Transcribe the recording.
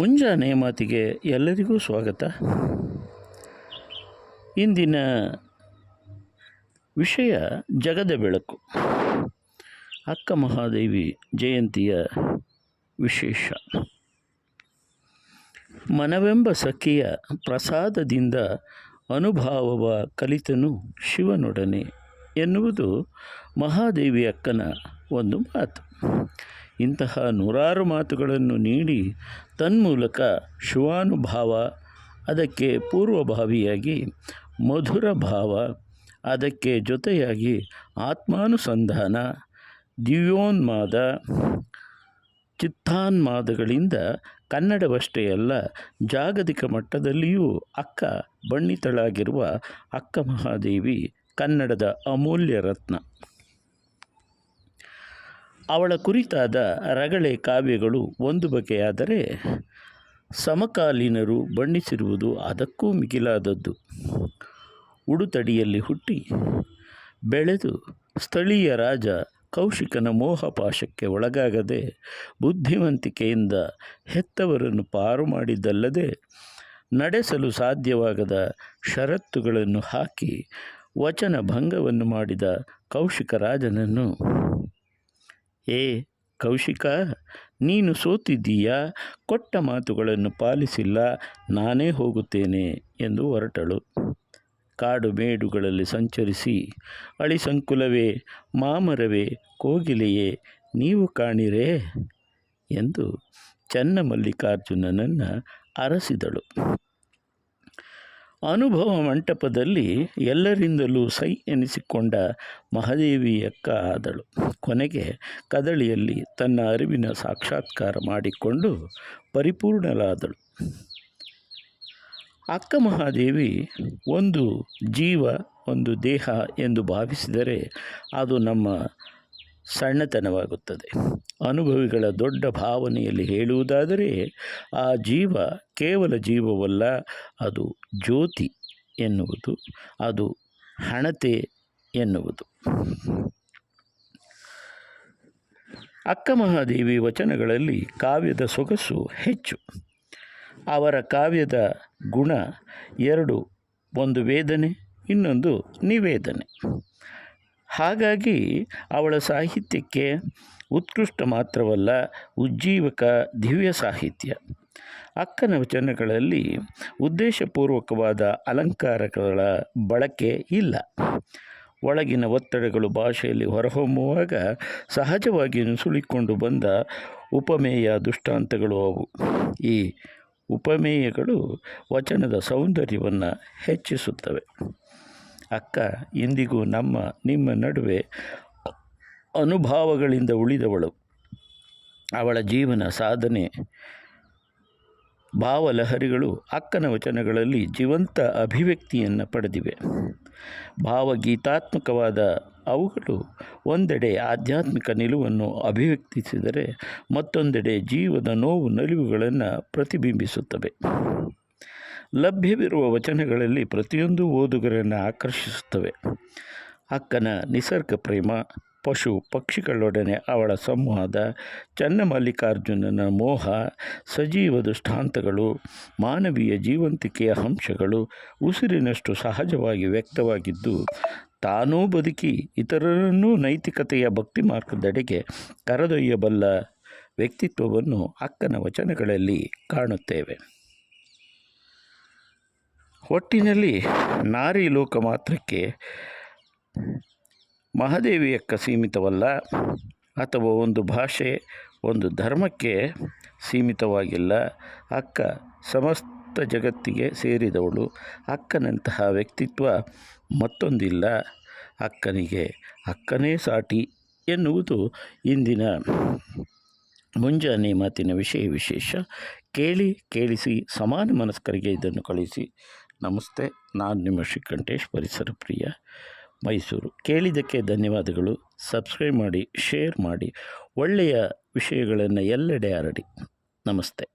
ಮುಂಜಾನೆ ಮಾತಿಗೆ ಎಲ್ಲರಿಗೂ ಸ್ವಾಗತ. ಇಂದಿನ ವಿಷಯ ಜಗದ ಬೆಳಕು. ಅಕ್ಕ ಮಹಾದೇವಿ ಜಯಂತಿಯ ವಿಶೇಷ. ಮನವೆಂಬ ಸಖಿಯ ಪ್ರಸಾದದಿಂದ ಅನುಭಾವವ ಕಲಿತನು ಶಿವನೊಡನೆ ಎನ್ನುವುದು ಮಹಾದೇವಿ ಅಕ್ಕನ ಒಂದು ಮಾತು. ಇಂತಹ ನೂರಾರು ಮಾತುಗಳನ್ನು ನೀಡಿ ತನ್ಮೂಲಕ ಶಿವಾನುಭಾವ, ಅದಕ್ಕೆ ಪೂರ್ವಭಾವಿಯಾಗಿ ಮಧುರ ಭಾವ, ಅದಕ್ಕೆ ಜೊತೆಯಾಗಿ ಆತ್ಮಾನುಸಂಧಾನ, ದಿವ್ಯೋನ್ಮಾದ, ಚಿತ್ತಾನ್ಮಾದಗಳಿಂದ ಕನ್ನಡವಷ್ಟೇ ಅಲ್ಲ ಜಾಗತಿಕ ಮಟ್ಟದಲ್ಲಿಯೂ ಅಕ್ಕ ಬಣ್ಣಿತಳಾಗಿರುವ ಅಕ್ಕ ಮಹಾದೇವಿ ಕನ್ನಡದ ಅಮೂಲ್ಯ ರತ್ನ. ಅವಳ ಕುರಿತಾದ ರಗಳೆ ಕಾವ್ಯಗಳು ಒಂದು ಬಗೆಯಾದರೆ, ಸಮಕಾಲೀನರು ಬಣ್ಣಿಸಿರುವುದು ಅದಕ್ಕೂ ಮಿಗಿಲಾದದ್ದು. ಉಡುತಡಿಯಲ್ಲಿ ಹುಟ್ಟಿ ಬೆಳೆದು ಸ್ಥಳೀಯ ರಾಜ ಕೌಶಿಕನ ಮೋಹಪಾಶಕ್ಕೆ ಒಳಗಾಗದೆ ಬುದ್ಧಿವಂತಿಕೆಯಿಂದ ಹೆತ್ತವರನ್ನು ಪಾರು ಮಾಡಿದ್ದಲ್ಲದೆ, ನಡೆಸಲು ಸಾಧ್ಯವಾಗದ ಷರತ್ತುಗಳನ್ನು ಹಾಕಿ ವಚನ ಭಂಗವನ್ನು ಮಾಡಿದ ಕೌಶಿಕ ರಾಜನನ್ನು, ಏ ಕೌಶಿಕ, ನೀನು ಸೋತಿದ್ದೀಯಾ, ಕೊಟ್ಟ ಮಾತುಗಳನ್ನು ಪಾಲಿಸಿಲ್ಲ, ನಾನೇ ಹೋಗುತ್ತೇನೆ ಎಂದು ಹೊರಟಳು. ಕಾಡು ಮೇಡುಗಳಲ್ಲಿ ಸಂಚರಿಸಿ, ಅಳಿಸಂಕುಲವೇ, ಮಾಮರವೇ, ಕೋಗಿಲೆಯೇ, ನೀವು ಕಾಣಿರೇ ಎಂದು ಚನ್ನಮಲ್ಲಿಕಾರ್ಜುನನನ್ನು ಅರಸಿದಳು. ಅನುಭವ ಮಂಟಪದಲ್ಲಿ ಎಲ್ಲರಿಂದಲೂ ಸೈ ಎನಿಸಿಕೊಂಡ ಮಹಾದೇವಿಯಕ್ಕ ಆದಳು. ಕೊನೆಗೆ ಕದಳಿಯಲ್ಲಿ ತನ್ನ ಅರಿವಿನ ಸಾಕ್ಷಾತ್ಕಾರ ಮಾಡಿಕೊಂಡು ಪರಿಪೂರ್ಣಳಾದಳು. ಅಕ್ಕ ಮಹಾದೇವಿ ಒಂದು ಜೀವ, ಒಂದು ದೇಹ ಎಂದು ಭಾವಿಸಿದರೆ ಅದು ನಮ್ಮ ಸಣ್ಣತನವಾಗುತ್ತದೆ. ಅನುಭವಿಗಳ ದೊಡ್ಡ ಭಾವನೆಯಲ್ಲಿ ಹೇಳುವುದಾದರೆ, ಆ ಜೀವ ಕೇವಲ ಜೀವವಲ್ಲ, ಅದು ಜ್ಯೋತಿ ಎನ್ನುವುದು, ಅದು ಹಣತೆ ಎನ್ನುವುದು. ಅಕ್ಕ ಮಹಾದೇವಿ ವಚನಗಳಲ್ಲಿ ಕಾವ್ಯದ ಸೊಗಸು ಹೆಚ್ಚು. ಅವರ ಕಾವ್ಯದ ಗುಣ ಎರಡು, ಒಂದು ವೇದನೆ, ಇನ್ನೊಂದು ನಿವೇದನೆ. ಹಾಗಾಗಿ ಅವಳ ಸಾಹಿತ್ಯಕ್ಕೆ ಉತ್ಕೃಷ್ಟ ಮಾತ್ರವಲ್ಲ, ಉಜ್ಜೀವಕ ದಿವ್ಯ ಸಾಹಿತ್ಯ. ಅಕ್ಕನ ವಚನಗಳಲ್ಲಿ ಉದ್ದೇಶಪೂರ್ವಕವಾದ ಅಲಂಕಾರಗಳ ಬಳಕೆ ಇಲ್ಲ. ಒಳಗಿನ ಒತ್ತಡಗಳು ಭಾಷೆಯಲ್ಲಿ ಹೊರಹೊಮ್ಮುವಾಗ ಸಹಜವಾಗಿ ನುಸುಳಿಕೊಂಡು ಬಂದ ಉಪಮೇಯ ದೃಷ್ಟಾಂತಗಳು ಅವು. ಈ ಉಪಮೇಯಗಳು ವಚನದ ಸೌಂದರ್ಯವನ್ನು ಹೆಚ್ಚಿಸುತ್ತವೆ. ಅಕ್ಕ ಇಂದಿಗೂ ನಿಮ್ಮ ನಡುವೆ ಅನುಭವಗಳಿಂದ ಉಳಿದವಳು. ಅವಳ ಜೀವನ ಸಾಧನೆ ಭಾವಲಹರಿಗಳು ಅಕ್ಕನ ವಚನಗಳಲ್ಲಿ ಜೀವಂತ ಅಭಿವ್ಯಕ್ತಿಯನ್ನು ಪಡೆದಿವೆ. ಭಾವಗೀತಾತ್ಮಕವಾದ ಅವುಗಳು ಒಂದೆಡೆ ಆಧ್ಯಾತ್ಮಿಕ ನಿಲುವನ್ನು ಅಭಿವ್ಯಕ್ತಿಸಿದರೆ, ಮತ್ತೊಂದೆಡೆ ಜೀವದ ನೋವು ನಲಿವುಗಳನ್ನು ಪ್ರತಿಬಿಂಬಿಸುತ್ತವೆ. ಲಭ್ಯವಿರುವ ವಚನಗಳಲ್ಲಿ ಪ್ರತಿಯೊಂದು ಓದುಗರನ್ನು ಆಕರ್ಷಿಸುತ್ತವೆ. ಅಕ್ಕನ ನಿಸರ್ಗ ಪ್ರೇಮ, ಪಶು ಪಕ್ಷಿಗಳೊಡನೆ ಅವಳ ಸಂವಾದ, ಚನ್ನಮಲ್ಲಿಕಾರ್ಜುನನ ಮೋಹ, ಸಜೀವ ದೃಷ್ಟಾಂತಗಳು, ಮಾನವೀಯ ಜೀವಂತಿಕೆಯ ಅಂಶಗಳು ಉಸಿರಿನಷ್ಟು ಸಹಜವಾಗಿ ವ್ಯಕ್ತವಾಗಿದ್ದು, ತಾನೂ ಬದುಕಿ ಇತರರನ್ನೂ ನೈತಿಕತೆಯ ಭಕ್ತಿ ಮಾರ್ಗದೆಡೆಗೆ ಕರೆದೊಯ್ಯಬಲ್ಲ ವ್ಯಕ್ತಿತ್ವವನ್ನು ಅಕ್ಕನ ವಚನಗಳಲ್ಲಿ ಕಾಣುತ್ತೇವೆ. ಒಟ್ಟಿನಲ್ಲಿ ನಾರಿ ಲೋಕ ಮಾತ್ರಕ್ಕೆ ಮಹಾದೇವಿಯಕ್ಕ ಸೀಮಿತವಲ್ಲ, ಅಥವಾ ಒಂದು ಭಾಷೆ, ಒಂದು ಧರ್ಮಕ್ಕೆ ಸೀಮಿತವಾಗಿಲ್ಲ. ಅಕ್ಕ ಸಮಸ್ತ ಜಗತ್ತಿಗೆ ಸೇರಿದವಳು. ಅಕ್ಕನಂತಹ ವ್ಯಕ್ತಿತ್ವ ಮತ್ತೊಂದಿಲ್ಲ. ಅಕ್ಕನಿಗೆ ಅಕ್ಕನೇ ಸಾಟಿ ಎನ್ನುವುದು ಇಂದಿನ ಮುಂಜಾನೆ ಮಾತಿನ ವಿಶೇಷ. ಕೇಳಿಸಿ ಸಮಾನ ಮನಸ್ಕರಿಗೆ ಇದನ್ನು ಕಳಿಸಿ. ನಮಸ್ತೆ. ನಾನು ನಿಮ್ಮ ಶ್ರೀಕಂಠೇಶ್, ಪರಿಸರ ಪ್ರಿಯ, ಮೈಸೂರು. ಕೇಳಿದ್ದಕ್ಕೆ ಧನ್ಯವಾದಗಳು. ಸಬ್ಸ್ಕ್ರೈಬ್ ಮಾಡಿ, ಶೇರ್ ಮಾಡಿ, ಒಳ್ಳೆಯ ವಿಷಯಗಳನ್ನು ಎಲ್ಲೆಡೆ ಹರಡಿ. ನಮಸ್ತೆ.